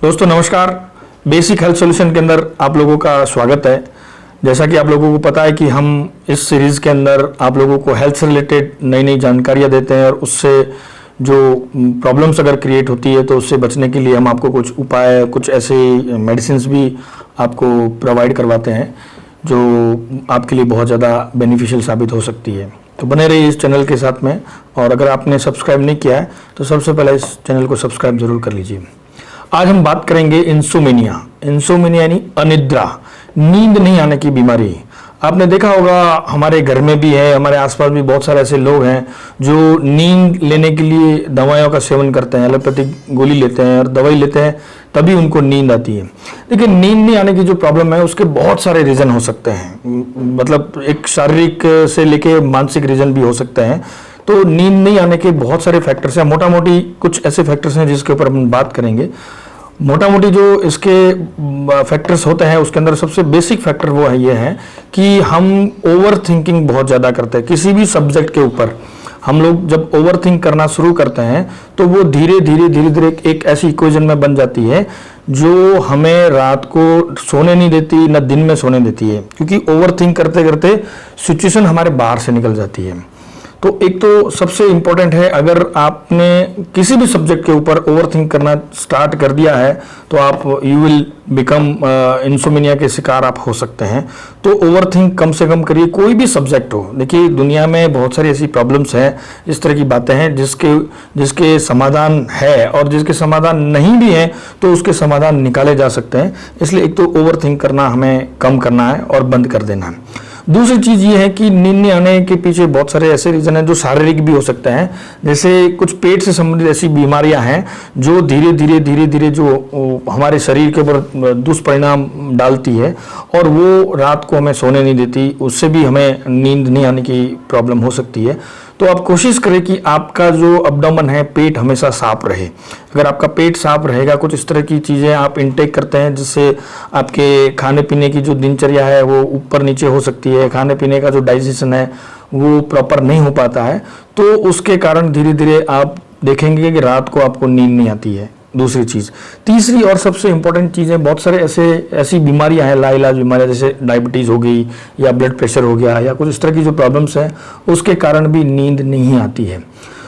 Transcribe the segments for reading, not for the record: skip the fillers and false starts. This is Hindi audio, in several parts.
दोस्तों नमस्कार। बेसिक हेल्थ सॉल्यूशन के अंदर आप लोगों का स्वागत है। जैसा कि आप लोगों को पता है कि हम इस सीरीज़ के अंदर आप लोगों को हेल्थ से रिलेटेड नई नई जानकारियाँ देते हैं और उससे जो प्रॉब्लम्स अगर क्रिएट होती है तो उससे बचने के लिए हम आपको कुछ उपाय, कुछ ऐसे मेडिसिन्स भी आपको प्रोवाइड करवाते हैं जो आपके लिए बहुत ज़्यादा बेनिफिशियल साबित हो सकती है। तो बने रहिए इस चैनल के साथ में, और अगर आपने सब्सक्राइब नहीं किया है तो सबसे पहले इस चैनल को सब्सक्राइब जरूर कर लीजिए। आज हम बात करेंगे इंसोमेनिया। इंसोमेनिया यानी अनिद्रा, नींद नहीं आने की बीमारी। आपने देखा होगा हमारे घर में भी है, हमारे आसपास भी बहुत सारे ऐसे लोग हैं जो नींद लेने के लिए दवाइयों का सेवन करते हैं, एलोपैथिक गोली लेते हैं और दवाई लेते हैं तभी उनको नींद आती है। लेकिन नींद नहीं आने की जो प्रॉब्लम है उसके बहुत सारे रीज़न हो सकते हैं, मतलब एक शारीरिक से लेके मानसिक रीज़न भी हो सकते हैं। तो नींद नहीं आने के बहुत सारे फैक्टर्स हैं, मोटा मोटी कुछ ऐसे फैक्टर्स हैं जिसके ऊपर हम बात करेंगे। मोटा मोटी जो इसके फैक्टर्स होते हैं उसके अंदर सबसे बेसिक फैक्टर वो है, ये है कि हम ओवर थिंकिंग बहुत ज़्यादा करते हैं किसी भी सब्जेक्ट के ऊपर। हम लोग जब ओवर थिंक करना शुरू करते हैं तो वो धीरे धीरे एक ऐसी इक्वेशन में बन जाती है जो हमें रात को सोने नहीं देती, न दिन में सोने देती है, क्योंकि ओवर थिंक करते करते सिचुएशन हमारे बाहर से निकल जाती है। तो एक तो सबसे इम्पोर्टेंट है, अगर आपने किसी भी सब्जेक्ट के ऊपर ओवरथिंक करना स्टार्ट कर दिया है तो आप यू विल बिकम इंसोमेनिया के शिकार आप हो सकते हैं। तो ओवरथिंक कम से कम करिए, कोई भी सब्जेक्ट हो। देखिए दुनिया में बहुत सारी ऐसी प्रॉब्लम्स हैं, इस तरह की बातें हैं जिसके समाधान है, और जिसके समाधान नहीं भी है तो उसके समाधान निकाले जा सकते हैं। इसलिए एक तो ओवरथिंक करना हमें कम करना है और बंद कर देना है। दूसरी चीज़ ये है कि नींद नहीं आने के पीछे बहुत सारे ऐसे रीज़न हैं जो शारीरिक भी हो सकते हैं। जैसे कुछ पेट से संबंधित ऐसी बीमारियां हैं जो धीरे धीरे जो हमारे शरीर के ऊपर दुष्परिणाम डालती है और वो रात को हमें सोने नहीं देती, उससे भी हमें नींद नहीं आने की प्रॉब्लम हो सकती है। तो आप कोशिश करें कि आपका जो अब्डोमेन है, पेट हमेशा साफ रहे। अगर आपका पेट साफ रहेगा, कुछ इस तरह की चीज़ें आप इंटेक करते हैं जिससे आपके खाने पीने की जो दिनचर्या है वो ऊपर नीचे हो सकती है, खाने पीने का जो डाइजेशन है वो प्रॉपर नहीं हो पाता है, तो उसके कारण धीरे धीरे आप देखेंगे कि रात को आपको नींद नहीं आती है। दूसरी चीज़। तीसरी और सबसे इम्पोर्टेंट चीज़ें, बहुत सारे ऐसी बीमारियां हैं, लाइलाज बीमारियां, जैसे डायबिटीज़ हो गई या ब्लड प्रेशर हो गया या कुछ इस तरह की जो प्रॉब्लम्स हैं उसके कारण भी नींद नहीं आती है।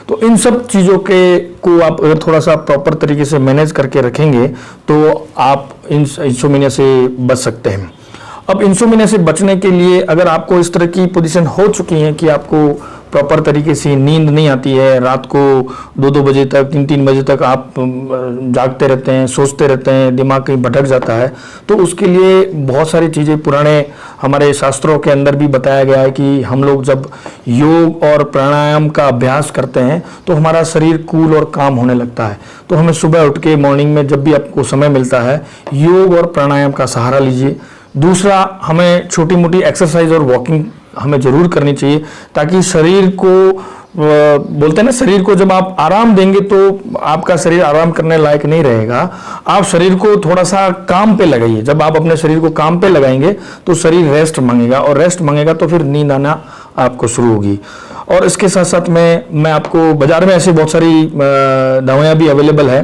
तो इन सब चीज़ों को आप अगर थोड़ा सा प्रॉपर तरीके से मैनेज करके रखेंगे तो आप इंसोमेनिया से बच सकते हैं। अब इंसोमेनिया से बचने के लिए अगर आपको इस तरह की पोजीशन हो चुकी है कि आपको प्रॉपर तरीके से नींद नहीं आती है, रात को 2-2 बजे तक, 3-3 बजे तक आप जागते रहते हैं, सोचते रहते हैं, दिमाग कहीं भटक जाता है, तो उसके लिए बहुत सारी चीज़ें पुराने हमारे शास्त्रों के अंदर भी बताया गया है कि हम लोग जब योग और प्राणायाम का अभ्यास करते हैं तो हमारा शरीर कूल और काम होने लगता है। तो हमें सुबह उठ के मॉर्निंग में जब भी आपको समय मिलता है योग और प्राणायाम का सहारा लीजिए। दूसरा, हमें छोटी मोटी एक्सरसाइज और वॉकिंग हमें जरूर करनी चाहिए, ताकि शरीर को बोलते हैं ना, शरीर को जब आप आराम देंगे तो आपका शरीर आराम करने लायक नहीं रहेगा। आप शरीर को थोड़ा सा काम पे लगाइए। जब आप अपने शरीर को काम पे लगाएंगे तो शरीर रेस्ट मांगेगा, और रेस्ट मांगेगा तो फिर नींद आना आपको शुरू होगी। और इसके साथ साथ मैं आपको, बाजार में ऐसी बहुत सारी दवाइयाँ भी अवेलेबल है,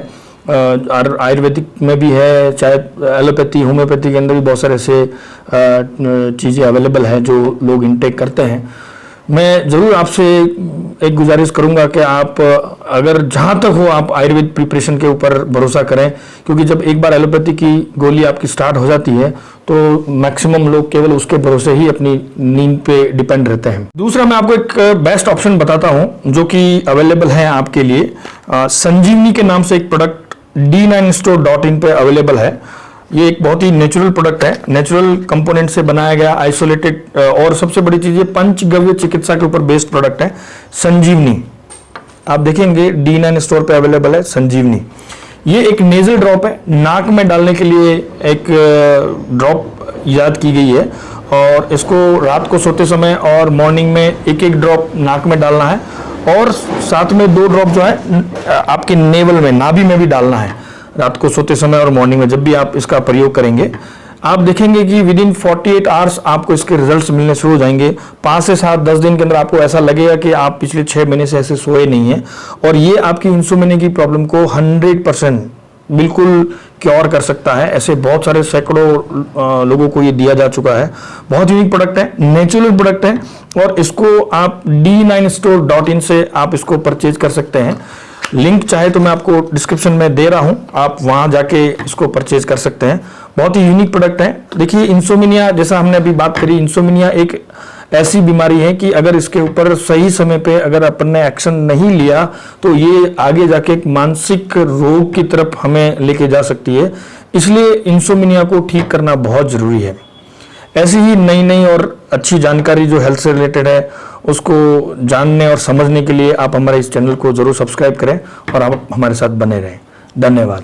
आयुर्वेदिक में भी है, चाहे एलोपैथी, होम्योपैथी के अंदर भी बहुत सारे ऐसे चीज़ें अवेलेबल हैं जो लोग इंटेक करते हैं। मैं ज़रूर आपसे एक गुजारिश करूंगा कि आप अगर जहाँ तक हो आप आयुर्वेद प्रिपरेशन के ऊपर भरोसा करें, क्योंकि जब एक बार एलोपैथी की गोली आपकी स्टार्ट हो जाती है तो मैक्सिमम लोग केवल उसके भरोसे ही अपनी नींद पे डिपेंड रहते हैं। दूसरा, मैं आपको एक बेस्ट ऑप्शन बताता हूँ जो कि अवेलेबल है आपके लिए। संजीवनी के नाम से एक प्रोडक्ट D9store.in पे अवेलेबल है। ये एक बहुत ही नेचुरल प्रोडक्ट है, नेचुरल कंपोनेंट से बनाया गया, आइसोलेटेड, और सबसे बड़ी चीज़ ये पंचगव्य चिकित्सा के ऊपर बेस्ड प्रोडक्ट है संजीवनी। आप देखेंगे D9 स्टोर पे अवेलेबल है संजीवनी। ये एक नेजल ड्रॉप है, नाक में डालने के लिए एक ड्रॉप ईजाद की गई है, और इसको रात को सोते समय और मॉर्निंग में एक ड्रॉप नाक में डालना है, और साथ में 2 ड्रॉप जो है आपके नेवल में, नाभि में भी डालना है रात को सोते समय और मॉर्निंग में। जब भी आप इसका प्रयोग करेंगे आप देखेंगे कि विद इन 48 आवर्स आपको इसके रिजल्ट्स मिलने शुरू हो जाएंगे। 5 से 7-10 दिन के अंदर आपको ऐसा लगेगा कि आप पिछले 6 महीने से ऐसे सोए नहीं हैं, और ये आपकी इंसोमेनिया की प्रॉब्लम को 100% बिल्कुल क्योर कर सकता है। ऐसे बहुत सारे सैकड़ों लोगों को ये दिया जा चुका है। बहुत यूनिक प्रोडक्ट है, नेचुरल प्रोडक्ट है, और इसको आप d9store.in से आप इसको परचेज कर सकते हैं। लिंक चाहे तो मैं आपको डिस्क्रिप्शन में दे रहा हूं, आप वहां जाके इसको परचेज कर सकते हैं। बहुत ही यूनिक प्रोडक्ट है। देखिए, इंसोमिनिया जैसा हमने अभी बात करी, इंसोमिनिया एक ऐसी बीमारी है कि अगर इसके ऊपर सही समय पे अगर अपन ने एक्शन नहीं लिया तो ये आगे जाके एक मानसिक रोग की तरफ हमें लेके जा सकती है। इसलिए इंसोमिनिया को ठीक करना बहुत जरूरी है। ऐसी ही नई नई और अच्छी जानकारी जो हेल्थ से रिलेटेड है उसको जानने और समझने के लिए आप हमारे इस चैनल को जरूर सब्सक्राइब करें और आप हमारे साथ बने रहें। धन्यवाद।